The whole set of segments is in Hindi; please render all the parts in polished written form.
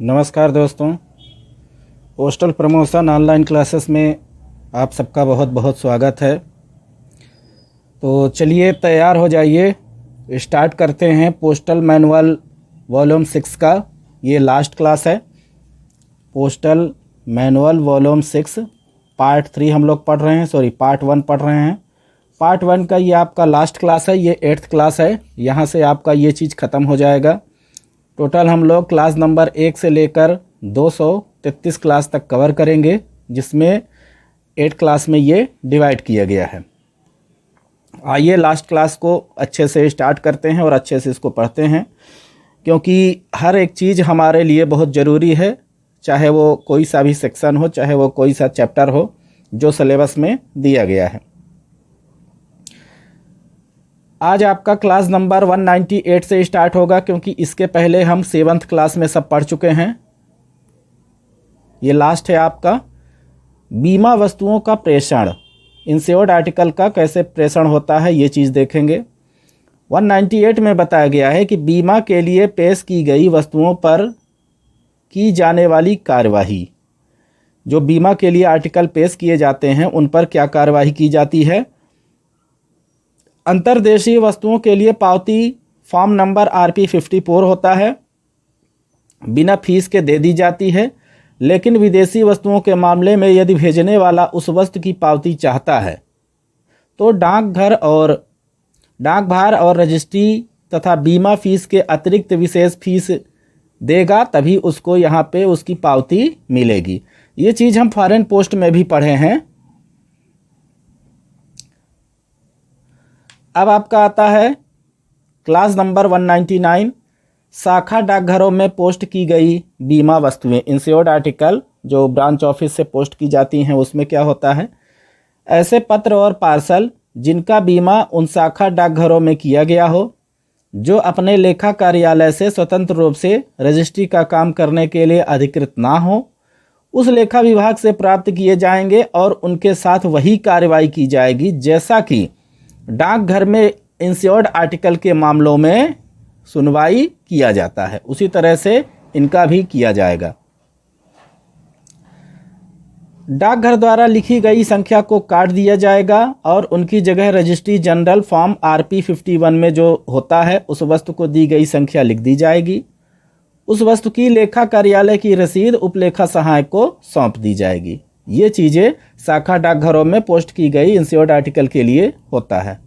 नमस्कार दोस्तों। पोस्टल प्रमोशन ऑनलाइन क्लासेस में आप सबका बहुत बहुत स्वागत है। तो चलिए तैयार हो जाइए, स्टार्ट करते हैं पोस्टल मैनुअल वॉल्यूम 6 का। ये लास्ट क्लास है। पोस्टल मैनुअल वॉल्यूम 6 पार्ट 3 हम लोग पढ़ रहे हैं, पार्ट 1 पढ़ रहे हैं। पार्ट 1 का ये आपका लास्ट क्लास है, ये 8th क्लास है। यहाँ से आपका ये चीज़ ख़त्म हो जाएगा। टोटल हम लोग क्लास नंबर 1 से लेकर 233 क्लास तक कवर करेंगे, जिसमें 8 क्लास में ये डिवाइड किया गया है। आइए लास्ट क्लास को अच्छे से स्टार्ट करते हैं और अच्छे से इसको पढ़ते हैं, क्योंकि हर एक चीज़ हमारे लिए बहुत ज़रूरी है, चाहे वो कोई सा भी सेक्शन हो, चाहे वो कोई सा चैप्टर हो जो सिलेबस में दिया गया है। आज आपका क्लास नंबर 198 से स्टार्ट होगा, क्योंकि इसके पहले हम 7th क्लास में सब पढ़ चुके हैं। ये लास्ट है आपका। बीमा वस्तुओं का प्रेषण, इंश्योर्ड आर्टिकल का कैसे प्रेषण होता है ये चीज़ देखेंगे। 198 में बताया गया है कि बीमा के लिए पेश की गई वस्तुओं पर की जाने वाली कार्यवाही, जो बीमा के लिए आर्टिकल पेश किए जाते हैं उन पर क्या कार्यवाही की जाती है। अंतर्देशीय वस्तुओं के लिए पावती फॉर्म नंबर RP 54 होता है, बिना फीस के दे दी जाती है। लेकिन विदेशी वस्तुओं के मामले में यदि भेजने वाला उस वस्तु की पावती चाहता है तो डाकभार और रजिस्ट्री तथा बीमा फीस के अतिरिक्त विशेष फीस देगा, तभी उसको यहाँ पे उसकी पावती मिलेगी। ये चीज़ हम फॉरेन पोस्ट में भी पढ़े हैं। अब आपका आता है क्लास नंबर 199, शाखा डाकघरों में पोस्ट की गई बीमा वस्तुएं, इंश्योर्ड आर्टिकल जो ब्रांच ऑफिस से पोस्ट की जाती हैं, उसमें क्या होता है। ऐसे पत्र और पार्सल जिनका बीमा उन शाखा डाकघरों में किया गया हो, जो अपने लेखा कार्यालय से स्वतंत्र रूप से रजिस्ट्री का काम करने के लिए अधिकृत ना हो, उस लेखा विभाग से प्राप्त किए जाएंगे और उनके साथ वही कार्रवाई की जाएगी जैसा कि डाकघर में इंश्योर्ड आर्टिकल के मामलों में सुनवाई किया जाता है, उसी तरह से इनका भी किया जाएगा। डाकघर द्वारा लिखी गई संख्या को काट दिया जाएगा और उनकी जगह रजिस्ट्री जनरल फॉर्म RP 51 में जो होता है उस वस्तु को दी गई संख्या लिख दी जाएगी। उस वस्तु की लेखा कार्यालय की रसीद उपलेखा सहायक को सौंप दी जाएगी। ये चीज़ें शाखा डाकघरों में पोस्ट की गई इंश्योर्ड आर्टिकल के लिए होता है।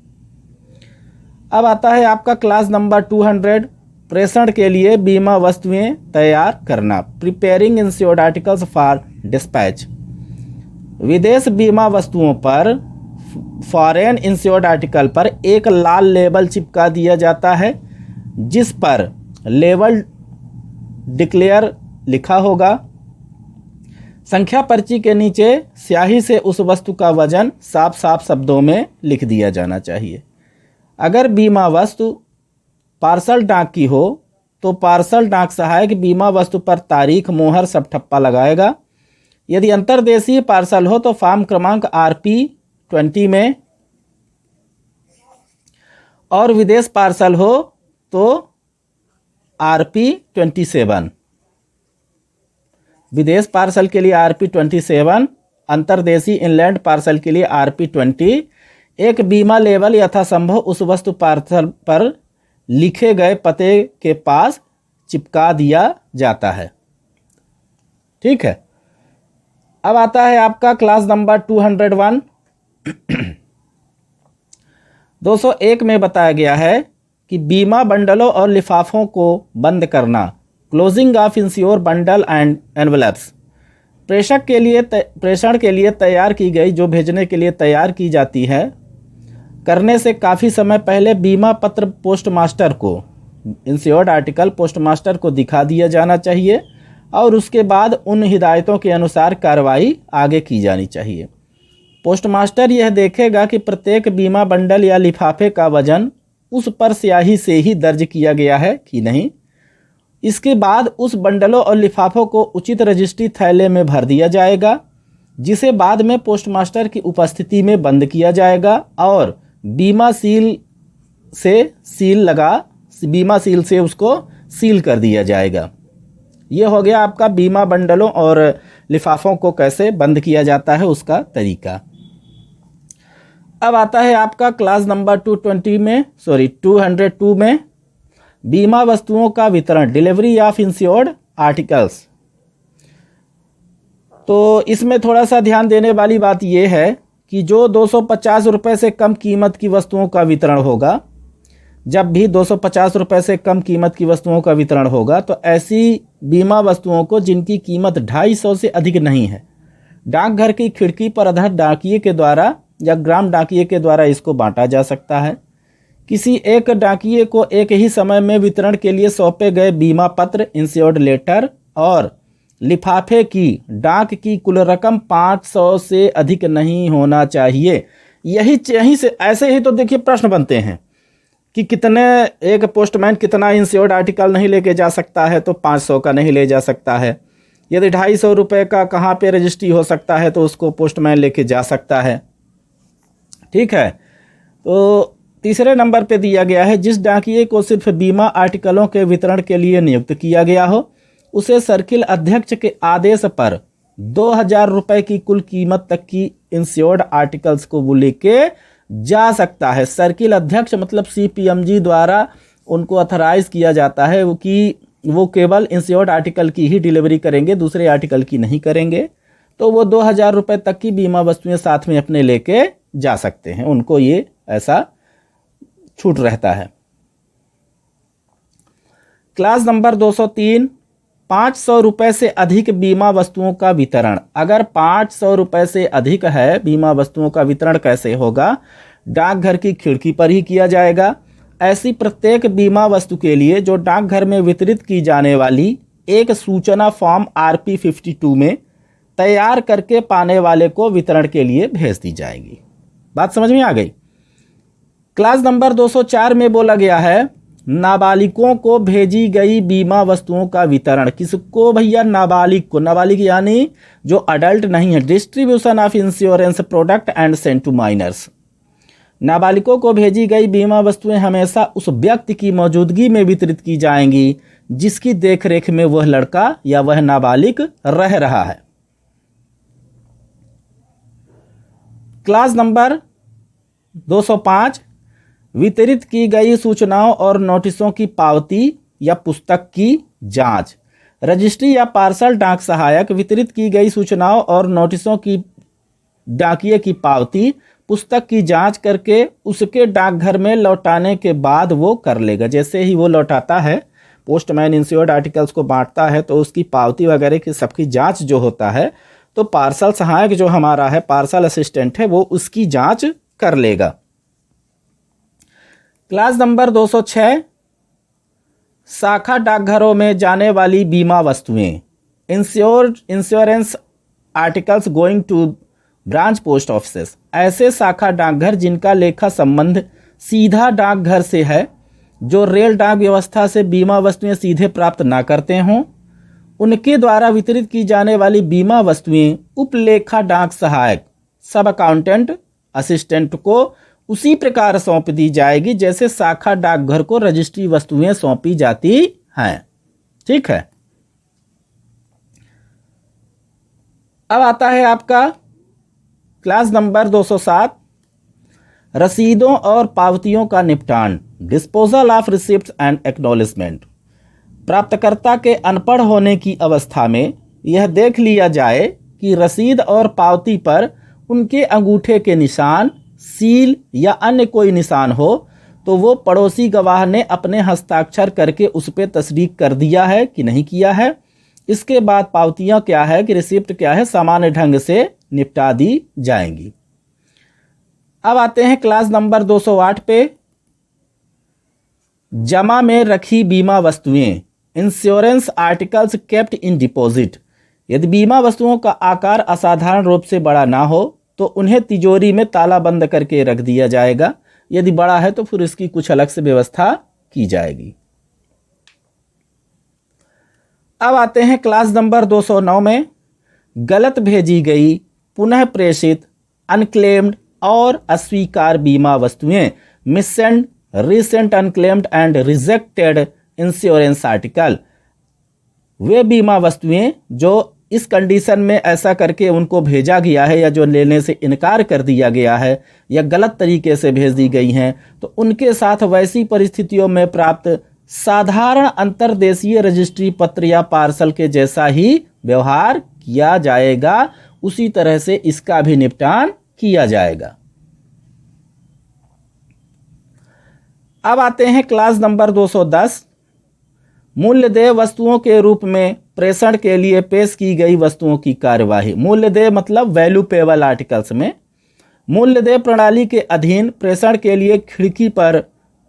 अब आता है आपका क्लास नंबर 200, प्रेषण के लिए बीमा वस्तुएं तैयार करना, preparing insured articles for dispatch. विदेश बीमा वस्तुओं पर फॉरेन इंश्योर्ड आर्टिकल पर एक लाल लेबल चिपका दिया जाता है, जिस पर लेबल डिक्लेयर लिखा होगा। संख्या पर्ची के नीचे स्याही से उस वस्तु का वजन साफ साफ शब्दों में लिख दिया जाना चाहिए। अगर बीमा वस्तु पार्सल डाक की हो तो पार्सल डाक सहायक बीमा वस्तु पर तारीख, मोहर सब ठप्पा लगाएगा। यदि अंतर्देशीय पार्सल हो तो फॉर्म क्रमांक RP 20 में, और विदेश पार्सल हो तो RP 27। विदेश पार्सल के लिए RP 27, अंतर्देशीय इनलैंड पार्सल के लिए RP 20। एक बीमा लेबल यथासंभव उस वस्तु पार्सल पर लिखे गए पते के पास चिपका दिया जाता है। ठीक है। अब आता है आपका क्लास नंबर 201। 201 में बताया गया है कि बीमा बंडलों और लिफाफों को बंद करना, closing of ensure bundle and envelopes. प्रेषण के लिए तैयार की गई, जो भेजने के लिए तैयार की जाती है, करने से काफ़ी समय पहले बीमा पत्र पोस्टमास्टर को, इंश्योर्ड आर्टिकल पोस्टमास्टर को दिखा दिया जाना चाहिए और उसके बाद उन हिदायतों के अनुसार कार्रवाई आगे की जानी चाहिए। पोस्टमास्टर यह देखेगा कि प्रत्येक बीमा बंडल या लिफाफे का वजन उस पर स्याही से ही दर्ज किया गया है कि नहीं। इसके बाद उस बंडलों और लिफाफों को उचित रजिस्ट्री थैले में भर दिया जाएगा, जिसे बाद में पोस्टमास्टर की उपस्थिति में बंद किया जाएगा और बीमा सील से उसको सील कर दिया जाएगा। ये हो गया आपका बीमा बंडलों और लिफाफों को कैसे बंद किया जाता है उसका तरीका। अब आता है आपका क्लास नंबर 202 में बीमा वस्तुओं का वितरण, डिलीवरी ऑफ इंश्योर्ड आर्टिकल्स। तो इसमें थोड़ा सा ध्यान देने वाली बात यह है कि जो 250 रुपये से कम कीमत की वस्तुओं का वितरण होगा, जब भी 250 रुपये से कम कीमत की वस्तुओं का वितरण होगा तो ऐसी बीमा वस्तुओं को जिनकी कीमत 250 से अधिक नहीं है, डाकघर की खिड़की पर अधर डाकिये के द्वारा या ग्राम डाकिये के द्वारा इसको बांटा जा सकता है। किसी एक डाकिये को एक ही समय में वितरण के लिए सौंपे गए बीमा पत्र, इंश्योर्ड लेटर और लिफाफे की डाक की कुल रकम 500 से अधिक नहीं होना चाहिए। यहीं से ऐसे ही तो देखिए प्रश्न बनते हैं कि कितने, एक पोस्टमैन कितना इंश्योर्ड आर्टिकल नहीं लेके जा सकता है, तो 500 का नहीं ले जा सकता है। यदि 250 रुपये का कहाँ पे रजिस्ट्री हो सकता है तो उसको पोस्टमैन लेके जा सकता है। ठीक है, तो तीसरे नंबर पे दिया गया है, जिस डाकिये को सिर्फ बीमा आर्टिकलों के वितरण के लिए नियुक्त किया गया हो उसे सर्किल अध्यक्ष के आदेश पर 2000 रुपये की कुल कीमत तक की इंश्योर्ड आर्टिकल्स को वो लेके जा सकता है। सर्किल अध्यक्ष मतलब CPMG द्वारा उनको अथराइज किया जाता है कि वो केवल इंश्योर्ड आर्टिकल की ही डिलीवरी करेंगे, दूसरे आर्टिकल की नहीं करेंगे। तो वो 2000 रुपये तक की बीमा वस्तुएं साथ में अपने लेके जा सकते हैं, उनको ये ऐसा छूट रहता है। क्लास नंबर 203, 500 रुपये से अधिक बीमा वस्तुओं का वितरण। अगर 500 रुपये से अधिक है बीमा वस्तुओं का वितरण कैसे होगा? डाकघर की खिड़की पर ही किया जाएगा। ऐसी प्रत्येक बीमा वस्तु के लिए जो डाकघर में वितरित की जाने वाली एक सूचना फॉर्म RP 52 में तैयार करके पाने वाले को वितरण के लिए भेज दी जाएगी। बात समझ में आ गई? क्लास नंबर 204 में बोला गया है, नाबालिगों को भेजी गई बीमा वस्तुओं का वितरण। किसको भैया? नाबालिग को। नाबालिग यानी जो अडल्ट नहीं है। Distribution of insurance product and Saint to miners. नाबालिगों को भेजी गई बीमा वस्तुएं हमेशा उस व्यक्ति की मौजूदगी में वितरित की जाएंगी जिसकी देखरेख में वह लड़का या वह नाबालिग रह रहा है। क्लास नंबर 205, वितरित की गई सूचनाओं और नोटिसों की पावती या पुस्तक की जांच। रजिस्ट्री या पार्सल डाक सहायक वितरित की गई सूचनाओं और नोटिसों की डाकिये की पावती, पुस्तक की जांच करके उसके डाकघर में लौटाने के बाद वो कर लेगा। जैसे ही वो लौटाता है, पोस्टमैन इंश्योर्ड आर्टिकल्स को बांटता है तो उसकी पावती वगैरह की सबकी जांच जो होता है तो पार्सल सहायक जो हमारा है, पार्सल असिस्टेंट है, वो उसकी जांच कर लेगा। क्लास नंबर 206, शाखा डाकघरों में जाने वाली बीमा वस्तुएं। Insurance articles going to branch post offices. ऐसे शाखा डाकघर जिनका लेखा संबंध सीधा डाकघर से है, जो रेल डाक व्यवस्था से बीमा वस्तुएं सीधे प्राप्त ना करते हों, उनके द्वारा वितरित की जाने वाली बीमा वस्तुएं उपलेखा डाक सहायक, सब अकाउंटेंट असिस्टेंट को उसी प्रकार सौंप दी जाएगी जैसे शाखा डाकघर को रजिस्ट्री वस्तुएं सौंपी जाती हैं। ठीक है, अब आता है आपका क्लास नंबर 207, रसीदों और पावतियों का निपटान। Disposal of receipts and acknowledgement. प्राप्तकर्ता के अनपढ़ होने की अवस्था में यह देख लिया जाए कि रसीद और पावती पर उनके अंगूठे के निशान, सील या अन्य कोई निशान हो तो वो पड़ोसी गवाह ने अपने हस्ताक्षर करके उस पर तस्दीक कर दिया है कि नहीं किया है। इसके बाद पावतियां क्या है कि रिसिप्ट क्या है, सामान्य ढंग से निपटा दी जाएंगी। अब आते हैं क्लास नंबर 208 पे, जमा में रखी बीमा वस्तुएं। Insurance articles kept in deposit. यदि बीमा वस्तुओं का आकार असाधारण रूप से बड़ा ना हो तो उन्हें तिजोरी में ताला बंद करके रख दिया जाएगा। यदि बड़ा है तो फिर इसकी कुछ अलग से व्यवस्था की जाएगी। अब आते हैं क्लास नंबर 209 में, गलत भेजी गई, पुनः प्रेषित, अनक्लेम्ड और अस्वीकार बीमा वस्तुएं। Missent, recent, unclaimed and rejected insurance article. वे बीमा वस्तुएं जो इस कंडीशन में ऐसा करके उनको भेजा गया है या जो लेने से इनकार कर दिया गया है या गलत तरीके से भेज दी गई हैं, तो उनके साथ वैसी परिस्थितियों में प्राप्त साधारण अंतर्देशीय रजिस्ट्री पत्र या पार्सल के जैसा ही व्यवहार किया जाएगा। उसी तरह से इसका भी निपटान किया जाएगा। अब आते हैं क्लास नंबर 210, मूल्यदेय वस्तुओं के रूप में प्रेषण के लिए पेश की गई वस्तुओं की कार्यवाही। मूल्यदेय मतलब वैल्यू पेबल आर्टिकल्स में मूल्यदेय प्रणाली के अधीन प्रेषण के लिए खिड़की पर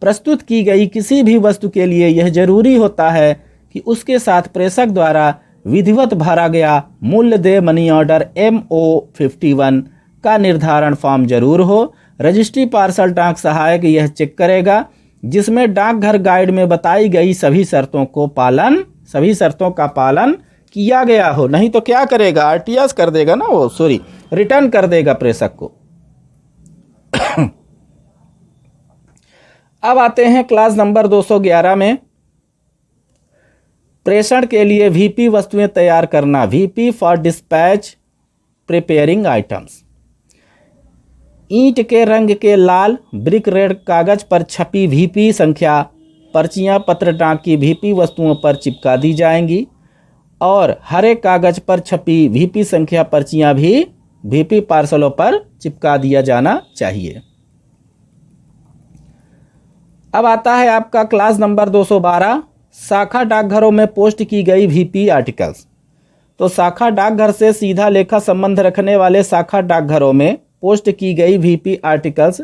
प्रस्तुत की गई किसी भी वस्तु के लिए यह जरूरी होता है कि उसके साथ प्रेषक द्वारा विधिवत भरा गया मूल्यदेय मनी ऑर्डर MO51 का निर्धारण फॉर्म जरूर हो। रजिस्ट्री पार्सल डाक सहायक यह चेक करेगा जिसमें डाकघर गाइड में बताई गई सभी शर्तों का पालन किया गया हो। नहीं तो क्या करेगा, RTS कर देगा ना, रिटर्न कर देगा प्रेषक को। अब आते हैं क्लास नंबर 211 में, प्रेषण के लिए VP वस्तुएं तैयार करना। VP for dispatch preparing items. ईंट के रंग के लाल ब्रिक रेड कागज पर छपी VP संख्या पर्चियां पत्र डाक की VP वस्तुओं पर चिपका दी जाएंगी और हरे कागज पर छपी VP संख्या पर्चियां भी VP पार्सलों पर चिपका दिया जाना चाहिए। अब आता है आपका क्लास नंबर 212, शाखा डाकघरों में पोस्ट की गई VP आर्टिकल्स। तो शाखा डाकघर से सीधा लेखा संबंध रखने वाले शाखा डाकघरों में पोस्ट की गई VP आर्टिकल्स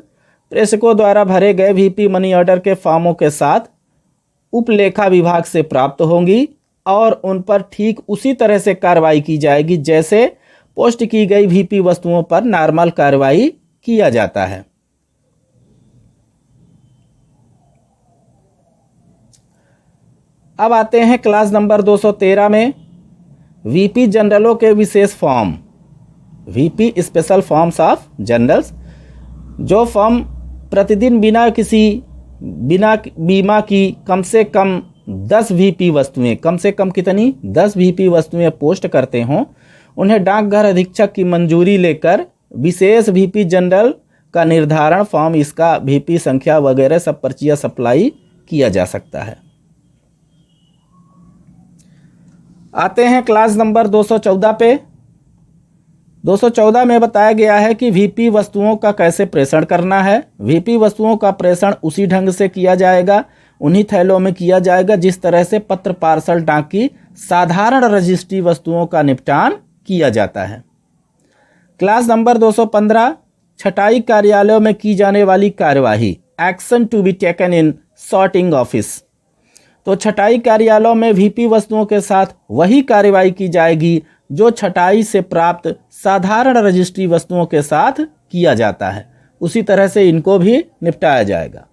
प्रेषकों द्वारा भरे गए VP मनी ऑर्डर के फॉर्मों के साथ उपलेखा विभाग से प्राप्त होंगी और उन पर ठीक उसी तरह से कार्रवाई की जाएगी जैसे पोस्ट की गई VP वस्तुओं पर नॉर्मल कार्रवाई किया जाता है। अब आते हैं क्लास नंबर 213 में, VP जनरलों के विशेष फॉर्म। VP special forms of journals, जो फॉर्म प्रतिदिन बिना बीमा की कम से कम 10 VP वस्तुएं, कम से कम कितनी 10 VP वस्तुएं पोस्ट करते हों, उन्हें डाकघर अधीक्षक की मंजूरी लेकर विशेष VP जनरल का निर्धारण फॉर्म, इसका VP संख्या वगैरह सब पर्चियां सप्लाई किया जा सकता है। आते हैं क्लास नंबर 214 पे। 214 में बताया गया है कि VP वस्तुओं का कैसे प्रेषण करना है। VP वस्तुओं का प्रेषण उसी ढंग से किया जाएगा, उन्हीं थैलों में किया जाएगा जिस तरह से पत्र पार्सल डाक की साधारण रजिस्ट्री वस्तुओं का निपटान किया जाता है। क्लास नंबर 215, छटाई कार्यालयों में की जाने वाली कार्यवाही। Action to be taken in sorting office. तो छटाई कार्यालयों में VP वस्तुओं के साथ वही कार्रवाई की जाएगी जो छटाई से प्राप्त साधारण रजिस्ट्री वस्तुओं के साथ किया जाता है, उसी तरह से इनको भी निपटाया जाएगा।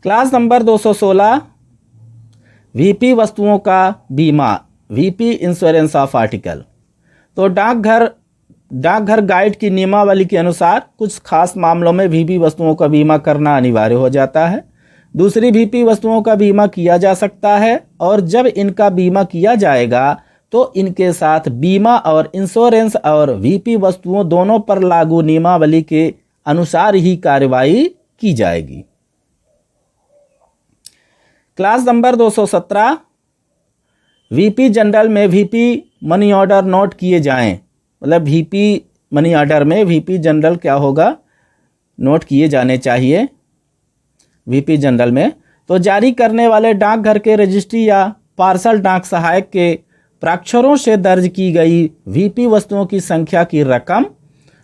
क्लास नंबर 216, VP वस्तुओं का बीमा। VP insurance of article. तो डाकघर गाइड की नियमावली के अनुसार कुछ खास मामलों में VP वस्तुओं का बीमा करना अनिवार्य हो जाता है। दूसरी VP वस्तुओं का बीमा किया जा सकता है और जब इनका बीमा किया जाएगा तो इनके साथ बीमा और इंश्योरेंस और VP वस्तुओं दोनों पर लागू नियमावली के अनुसार ही कार्रवाई की जाएगी। क्लास नंबर 217, VP जनरल में VP मनी ऑर्डर नोट किए जाएं। मतलब VP मनी ऑर्डर में VP जनरल क्या होगा, नोट किए जाने चाहिए VP जनरल में। तो जारी करने वाले डाकघर के रजिस्ट्री या पार्सल डाक सहायक के प्राक्षरों से दर्ज की गई VP वस्तुओं की संख्या की रकम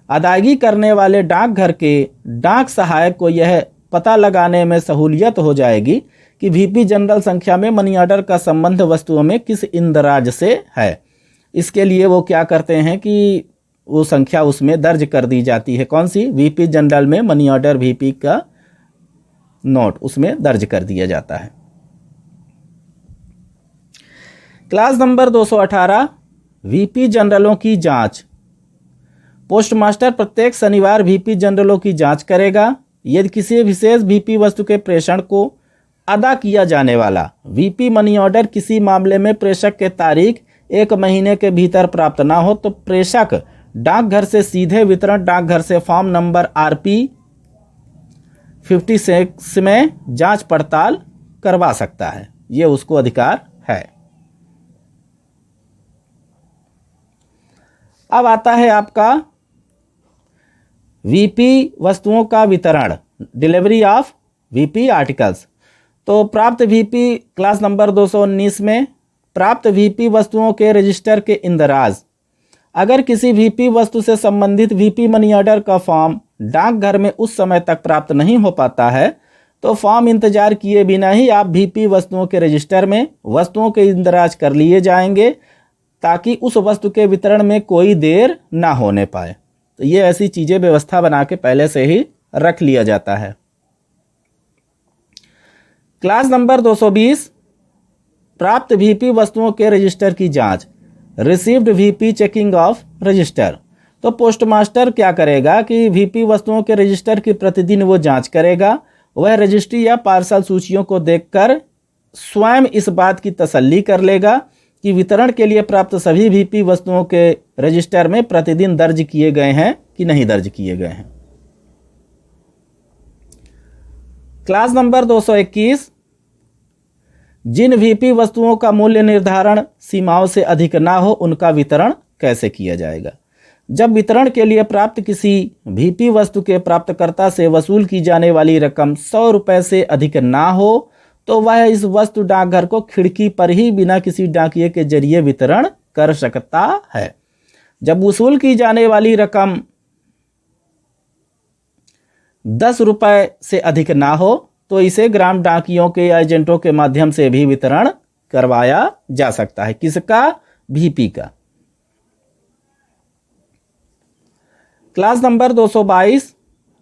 अदायगी करने वाले डाकघर के डाक सहायक को यह पता लगाने में सहूलियत हो जाएगी कि VP जनरल संख्या में मनी ऑर्डर का संबंध वस्तुओं में किस इंदराज से है। इसके लिए वो क्या करते हैं कि वो संख्या उसमें दर्ज कर दी जाती है। कौन सी? VP जनरल में मनी ऑर्डर VP का नोट उसमें दर्ज कर दिया जाता है। क्लास नंबर 218, VP जनरलों की जांच। पोस्टमास्टर प्रत्येक शनिवार VP जनरलों की जांच करेगा। यदि किसी विशेष VP वस्तु के प्रेषण को अदा किया जाने वाला वीपी मनी ऑर्डर किसी मामले में प्रेषक के तारीख 1 महीने के भीतर प्राप्त ना हो तो प्रेषक डाकघर से सीधे वितरण डाकघर से फॉर्म नंबर RP 56 में जांच पड़ताल करवा सकता है। ये उसको अधिकार है। अब आता है आपका वीपी वस्तुओं का वितरण, डिलीवरी ऑफ वीपी आर्टिकल्स। तो प्राप्त वीपी क्लास नंबर 219 में प्राप्त वीपी वस्तुओं के रजिस्टर के इंदराज। अगर किसी वीपी वस्तु से संबंधित वीपी मनी ऑर्डर का फॉर्म डाकघर में उस समय तक प्राप्त नहीं हो पाता है तो फॉर्म इंतजार किए बिना ही आप वीपी वस्तुओं के रजिस्टर में वस्तुओं के इंदराज कर लिए जाएंगे ताकि उस वस्तु के वितरण में कोई देर ना होने पाए। तो ये ऐसी चीज़ें व्यवस्था बना के पहले से ही रख लिया जाता है। क्लास नंबर 220 प्राप्त वीपी वस्तुओं के रजिस्टर की जांच, received VP checking of register. तो पोस्टमास्टर क्या करेगा कि वीपी वस्तुओं के रजिस्टर की प्रतिदिन वो जांच करेगा। वह रजिस्ट्री या पार्सल सूचियों को देखकर स्वयं इस बात की तसल्ली कर लेगा कि वितरण के लिए प्राप्त सभी वीपी वस्तुओं के रजिस्टर में प्रतिदिन दर्ज किए गए हैं कि नहीं दर्ज किए गए हैं। क्लास नंबर 221 जिन वीपी वस्तुओं का मूल्य निर्धारण सीमाओं से अधिक ना हो उनका वितरण कैसे किया जाएगा। जब वितरण के लिए प्राप्त किसी वीपी वस्तु के प्राप्तकर्ता से वसूल की जाने वाली रकम 100 रुपये से अधिक ना हो तो वह इस वस्तु डाकघर को खिड़की पर ही बिना किसी डाकिये के जरिए वितरण कर सकता है। जब वसूल की जाने वाली रकम 10 रुपये से अधिक ना हो तो इसे ग्राम डाकियों के एजेंटों के माध्यम से भी वितरण करवाया जा सकता है। किसका? वीपी का। क्लास नंबर 222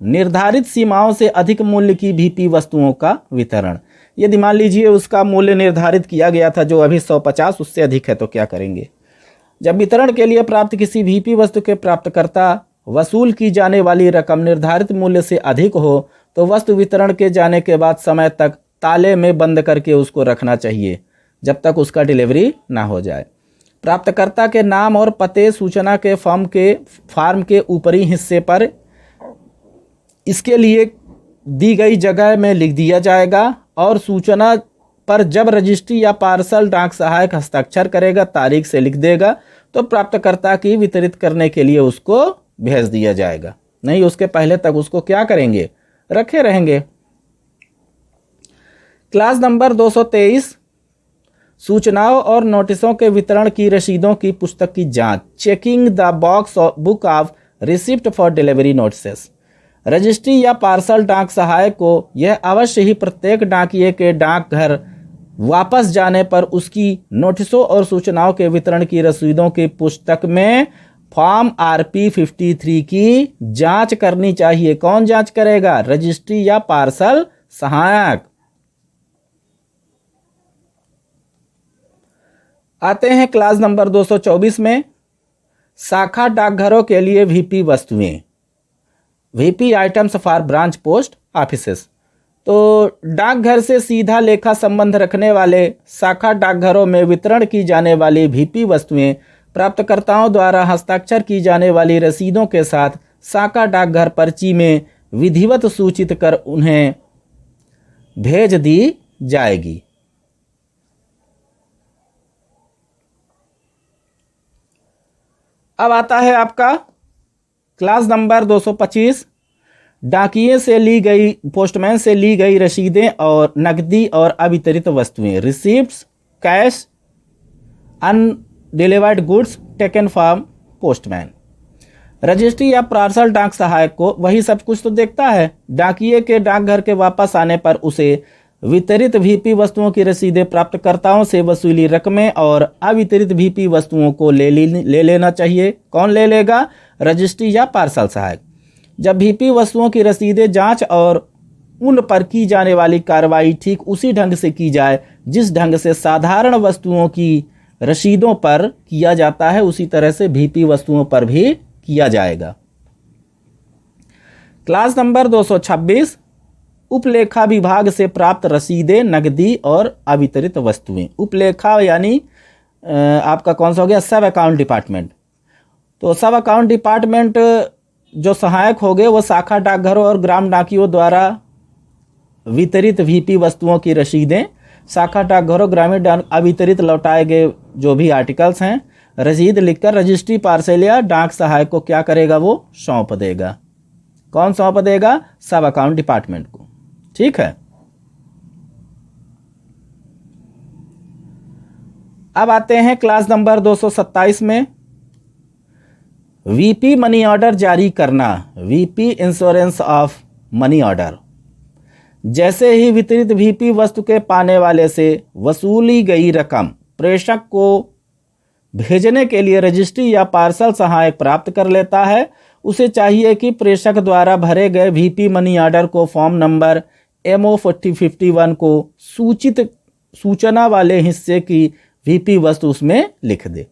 निर्धारित सीमाओं से अधिक मूल्य की वीपी वस्तुओं का वितरण। यदि मान लीजिए उसका मूल्य निर्धारित किया गया था जो अभी 150 उससे अधिक है तो क्या करेंगे। जब वितरण के लिए प्राप्त किसी वीपी वस्तु के प्राप्तकर्ता वसूल की जाने वाली रकम निर्धारित मूल्य से अधिक हो तो वस्तु वितरण के जाने के बाद समय तक ताले में बंद करके उसको रखना चाहिए जब तक उसका डिलीवरी ना हो जाए। प्राप्तकर्ता के नाम और पते सूचना के फार्म के ऊपरी हिस्से पर इसके लिए दी गई जगह में लिख दिया जाएगा और सूचना पर जब रजिस्ट्री या पार्सल डाक सहायक हस्ताक्षर करेगा तारीख से लिख देगा तो प्राप्तकर्ता की वितरित करने के लिए उसको भेज दिया जाएगा। नहीं उसके पहले तक उसको क्या करेंगे, रखे रहेंगे। क्लास नंबर 223 सूचनाओं और नोटिसों के वितरण की रसीदों की पुस्तक की जांच, checking the book of receipt for delivery notices. Registry या पार्सल डाक सहायक को यह अवश्य ही प्रत्येक डाकिये के डाकघर वापस जाने पर उसकी नोटिसों और सूचनाओं के वितरण की रसीदों की पुस्तक में फॉर्म RP 53 की जांच करनी चाहिए। कौन जांच करेगा? रजिस्ट्री या पार्सल सहायक। आते हैं क्लास नंबर 224 में शाखा डाकघरों के लिए वीपी वस्तुएं, VP items for branch post offices. तो डाकघर से सीधा लेखा संबंध रखने वाले शाखा डाकघरों में वितरण की जाने वाली वीपी वस्तुएं प्राप्तकर्ताओं द्वारा हस्ताक्षर की जाने वाली रसीदों के साथ शाखा डाकघर पर्ची में विधिवत सूचित कर उन्हें भेज दी जाएगी। अब आता है आपका क्लास नंबर 225 डाकिये से ली गई, पोस्टमैन से ली गई रसीदें और नकदी और अवितरित वस्तुएं, receipts, cash, undelivered goods taken from postman. Registry या पार्सल डाक सहायक को वही सब कुछ तो देखता है। डाकिये के डाकघर के वापस आने पर उसे वितरित वीपी वस्तुओं की रसीदें प्राप्तकर्ताओं से वसूली रकमें और अवितरित वीपी वस्तुओं को ले लेना चाहिए। कौन ले लेगा? रजिस्ट्री या पार्सल सहायक। जब वीपी वस्तुओं की रसीदें जांच और उन पर की जाने वाली कार्रवाई ठीक उसी ढंग से की जाए जिस ढंग से साधारण वस्तुओं की रसीदों पर किया जाता है उसी तरह से वीपी वस्तुओं पर भी किया जाएगा। क्लास नंबर 226 उपलेखा विभाग से प्राप्त रसीदें, नकदी और अवितरित वस्तुएं। उपलेखा यानी आपका कौन सा हो गया, सब अकाउंट डिपार्टमेंट। तो सब अकाउंट डिपार्टमेंट जो सहायक हो गए वो शाखा डाकघरों और ग्राम डाकियों द्वारा वितरित वीपी वस्तुओं की रसीदें, शाखा डाकघरों ग्रामीण अवितरित लौटाए गए जो भी आर्टिकल्स हैं, रसीद लिखकर रजिस्ट्री पार्सल या डाक सहायक को क्या करेगा, वो सौंप देगा। कौन सौंप देगा, सब अकाउंट डिपार्टमेंट को। ठीक है। अब आते हैं क्लास नंबर 227 में, वीपी मनी ऑर्डर जारी करना, VP insurance of money order. जैसे ही वितरित वीपी वस्तु के पाने वाले से वसूली गई रकम प्रेषक को भेजने के लिए रजिस्ट्री या पार्सल सहायक प्राप्त कर लेता है, उसे चाहिए कि प्रेषक द्वारा भरे गए वीपी मनी ऑर्डर को फॉर्म नंबर MO 4051 को सूचना वाले हिस्से की वीपी वस्तु उसमें लिख दे।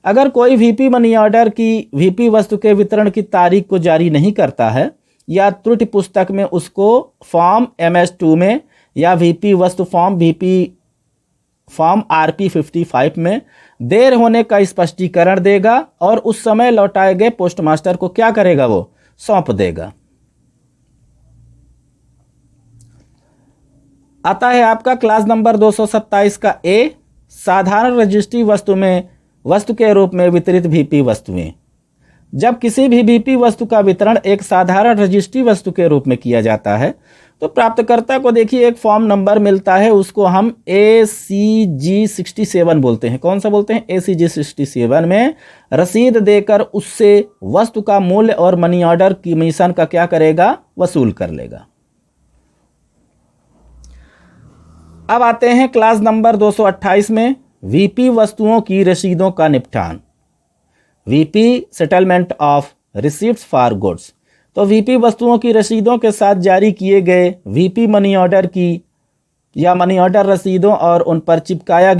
अगर कोई वीपी मनी ऑर्डर की वीपी वस्तु के वितरण की तारीख को जारी नहीं करता है या त्रुटि पुस्तक में उसको फॉर्म MS2 में या वीपी वस्तु फॉर्म RP 55 में देर होने का स्पष्टीकरण देगा और उस समय लौटाए गए पोस्टमास्टर को क्या करेगा, वो सौंप देगा। आता है आपका क्लास नंबर 227 का A, साधारण रजिस्ट्री वस्तु में वस्तु के रूप में वितरित वीपी वस्तुएं। जब किसी भी वीपी वस्तु का वितरण एक साधारण रजिस्ट्री वस्तु के रूप में किया जाता है तो प्राप्तकर्ता को देखिए एक फॉर्म नंबर मिलता है, उसको हम ACG 67 बोलते हैं। कौन सा बोलते हैं, ACG 67 में रसीद देकर उससे वस्तु का मूल्य और मनी ऑर्डर कमीशन का क्या करेगा, वसूल कर लेगा। अब आते हैं क्लास नंबर 228 में, वीपी वस्तुओं की रसीदों का निपटान, VP settlement of receipts for goods. तो वीपी वस्तुओं की रसीदों के साथ जारी किए गए वीपी मनी ऑर्डर की या मनी ऑर्डर रसीदों और उन पर चिपकाया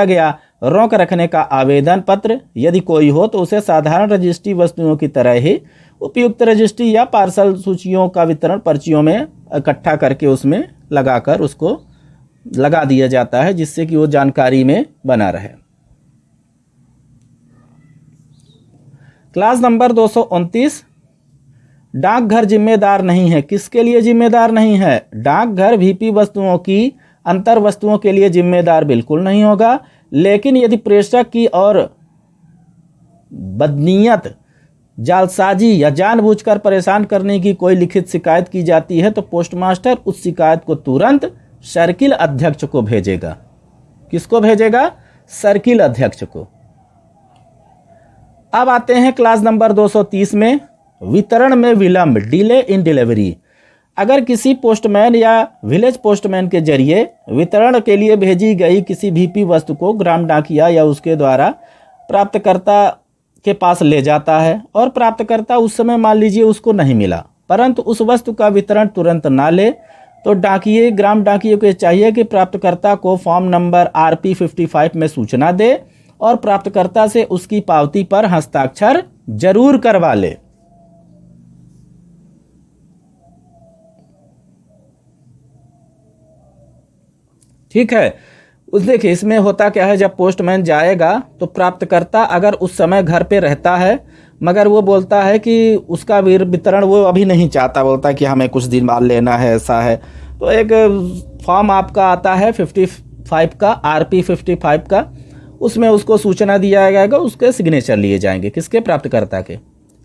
गया रोक रखने का आवेदन पत्र यदि कोई हो तो उसे साधारण रजिस्ट्री वस्तुओं की तरह ही उपयुक्त रजिस्ट्री या पार्सल सूचियों का वितरण पर्चियों में इकट्ठा करके उसमें लगाकर उसको लगा दिया जाता है, जिससे कि वो जानकारी में बना रहे। क्लास नंबर 229, डाकघर जिम्मेदार नहीं है। किसके लिए जिम्मेदार नहीं है, डाकघर वीपी वस्तुओं की अंतर वस्तुओं के लिए जिम्मेदार बिल्कुल नहीं होगा, लेकिन यदि प्रेषक की और बदनीयत, जालसाजी या जानबूझकर परेशान करने की कोई लिखित शिकायत की जाती है तो पोस्टमास्टर उस शिकायत को तुरंत सर्किल अध्यक्ष को भेजेगा। किसको भेजेगा, सर्किल अध्यक्ष को। अब आते हैं क्लास नंबर 230 में, वितरण में विलंब, डिले इन डिलीवरी। अगर किसी पोस्टमैन या विलेज पोस्टमैन के जरिए वितरण के लिए भेजी गई किसी वीपी वस्तु को ग्राम डाकिया या उसके द्वारा प्राप्तकर्ता के पास ले जाता है और प्राप्तकर्ता उस समय मान लीजिए उसको नहीं मिला, परंतु उस वस्तु का वितरण तुरंत ना ले, तो डाकिए ग्राम डाकिए को चाहिए कि प्राप्तकर्ता को फॉर्म नंबर RP 55 में सूचना दे और प्राप्तकर्ता से उसकी पावती पर हस्ताक्षर जरूर करवा ले। ठीक है। उस देखिए इसमें होता क्या है, जब पोस्टमैन जाएगा तो प्राप्तकर्ता अगर उस समय घर पे रहता है मगर वो बोलता है कि उसका वितरण वो अभी नहीं चाहता, बोलता है कि हमें कुछ दिन बाद लेना है, ऐसा है, तो एक फॉर्म आपका आता है 55 का, RP 55 का, उसमें उसको सूचना दिया जाएगा, उसके सिग्नेचर लिए जाएंगे। किसके, प्राप्तकर्ता के।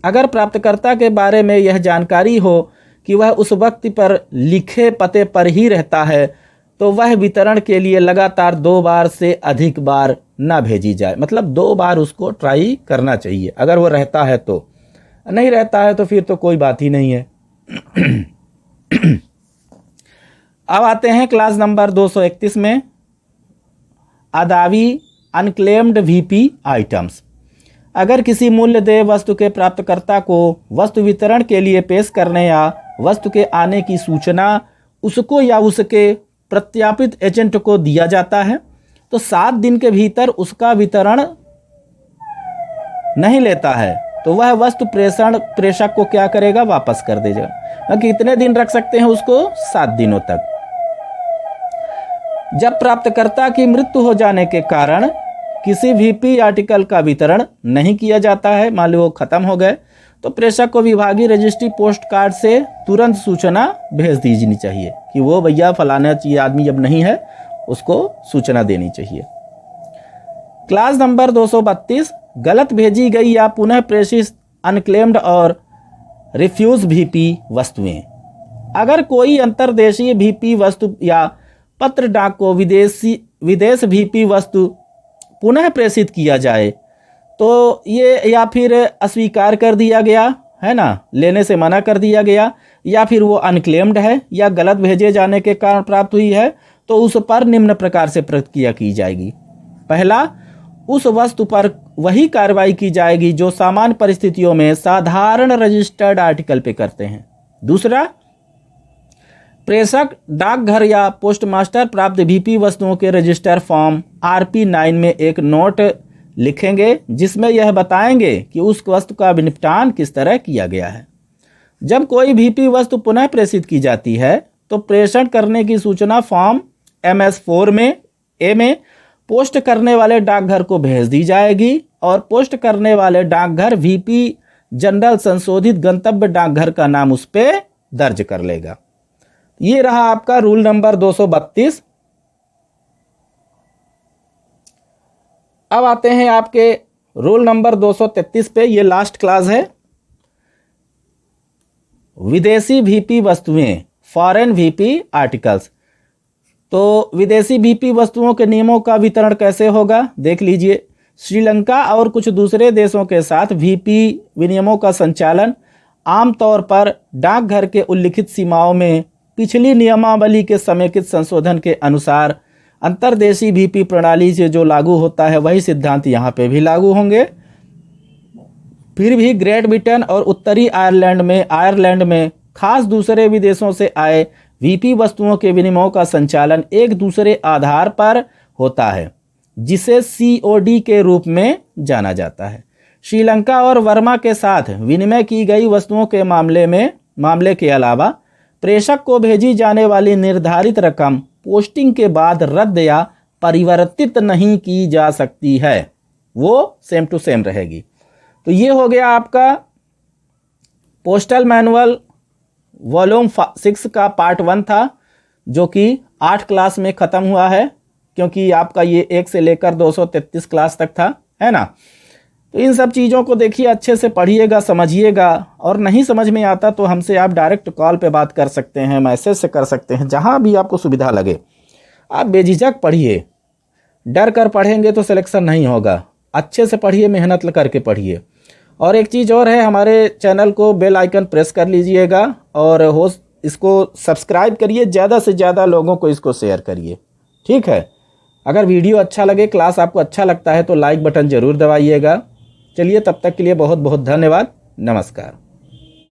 अगर प्राप्तकर्ता के बारे में यह जानकारी हो कि वह उस वक्त पर लिखे पते पर ही रहता है तो वह वितरण के लिए लगातार 2 बार से अधिक बार ना भेजी जाए। मतलब 2 बार उसको ट्राई करना चाहिए, अगर वो रहता है तो। नहीं रहता है तो फिर तो कोई बात ही नहीं है। अब आते हैं क्लास नंबर 231 में, अदावी अनक्लेम्ड वीपी आइटम्स। अगर किसी मूल्य देय वस्तु के प्राप्तकर्ता को वस्तु वितरण के लिए पेश करने या वस्तु के आने की सूचना उसको या उसके प्रत्यापित एजेंट को दिया जाता है तो 7 दिन के भीतर उसका वितरण नहीं लेता है तो वह वस्तु प्रेषक को क्या करेगा, वापस कर देगा। कितने दिन रख सकते हैं उसको, 7 दिनों तक। जब प्राप्तकर्ता की मृत्यु हो जाने के कारण किसी VP आर्टिकल का वितरण नहीं किया जाता है, मान लो वो खत्म हो गए, तो प्रेषक को विभागीय रजिस्ट्री पोस्ट कार्ड से तुरंत सूचना भेज दीजिए चाहिए कि वो भैया फलाना चीज आदमी जब नहीं है, उसको सूचना देनी चाहिए। क्लास नंबर 232, गलत भेजी गई या पुनः प्रेषित अनक्लेम्ड और रिफ्यूज VP वस्तुएं। अगर कोई अंतर्देशीय VP वस्तु या पत्र डाक को विदेश VP वस्तु पुनः प्रेषित किया जाए तो ये या फिर अस्वीकार कर दिया गया है ना, लेने से मना कर दिया गया, या फिर वो अनक्लेम्ड है या गलत भेजे जाने के कारण प्राप्त हुई है, तो उस पर निम्न प्रकार से प्रतिक्रिया की जाएगी। पहला, उस वस्तु पर वही कार्रवाई की जाएगी जो सामान्य परिस्थितियों में साधारण रजिस्टर्ड आर्टिकल पे करते हैं। दूसरा, प्रेषक डाकघर या पोस्टमास्टर प्राप्त VP वस्तुओं के रजिस्टर फॉर्म RP 9 में एक नोट लिखेंगे जिसमें यह बताएंगे कि उस वस्तु का निपटान किस तरह किया गया है। जब कोई VP वस्तु पुनः प्रेषित की जाती है तो प्रेषण करने की सूचना फॉर्म MS4 में पोस्ट करने वाले डाकघर को भेज दी जाएगी और पोस्ट करने वाले डाकघर VP जनरल संशोधित गंतव्य डाकघर का नाम उस पर दर्ज कर लेगा। ये रहा आपका रूल नंबर 232। अब आते हैं आपके रूल नंबर 233 पे। ये लास्ट क्लास है। विदेशी VP वस्तुएं, फॉरेन VP आर्टिकल्स। तो विदेशी VP वस्तुओं के नियमों का वितरण कैसे होगा देख लीजिए। श्रीलंका और कुछ दूसरे देशों के साथ VP विनिमयों का संचालन आमतौर पर डाकघर के उल्लिखित सीमाओं में पिछली नियमावली के समेकित संशोधन के अनुसार अंतर्देशीय VP प्रणाली से जो लागू होता है वही सिद्धांत यहाँ पे भी लागू होंगे। फिर भी ग्रेट ब्रिटेन और उत्तरी आयरलैंड में खास दूसरे विदेशों से आए VP वस्तुओं के विनिमयों का संचालन एक दूसरे आधार पर होता है जिसे COD के रूप में जाना जाता है। श्रीलंका और वर्मा के साथ विनिमय की गई वस्तुओं के मामले के अलावा प्रेषक को भेजी जाने वाली निर्धारित रकम पोस्टिंग के बाद रद्द या परिवर्तित नहीं की जा सकती है, वो सेम टू सेम रहेगी। तो ये हो गया आपका पोस्टल मैनुअल वॉल्यूम 6 का पार्ट 1 था, जो कि 8 क्लास में ख़त्म हुआ है, क्योंकि आपका ये 1 से लेकर 233 क्लास तक था, है ना। तो इन सब चीज़ों को देखिए, अच्छे से पढ़िएगा, समझिएगा, और नहीं समझ में आता तो हमसे आप डायरेक्ट कॉल पे बात कर सकते हैं, मैसेज से कर सकते हैं, जहाँ भी आपको सुविधा लगे। आप बेझिझक पढ़िए। डर कर पढ़ेंगे तो सिलेक्शन नहीं होगा। अच्छे से पढ़िए, मेहनत करके पढ़िए। और एक चीज़ और है, हमारे चैनल को बेल आइकन प्रेस कर लीजिएगा और इसको सब्सक्राइब करिए, ज़्यादा से ज़्यादा लोगों को इसको शेयर करिए, ठीक है। अगर वीडियो अच्छा लगे, क्लास आपको अच्छा लगता है तो लाइक बटन ज़रूर दबाइएगा। चलिए, तब तक के लिए बहुत बहुत धन्यवाद। नमस्कार।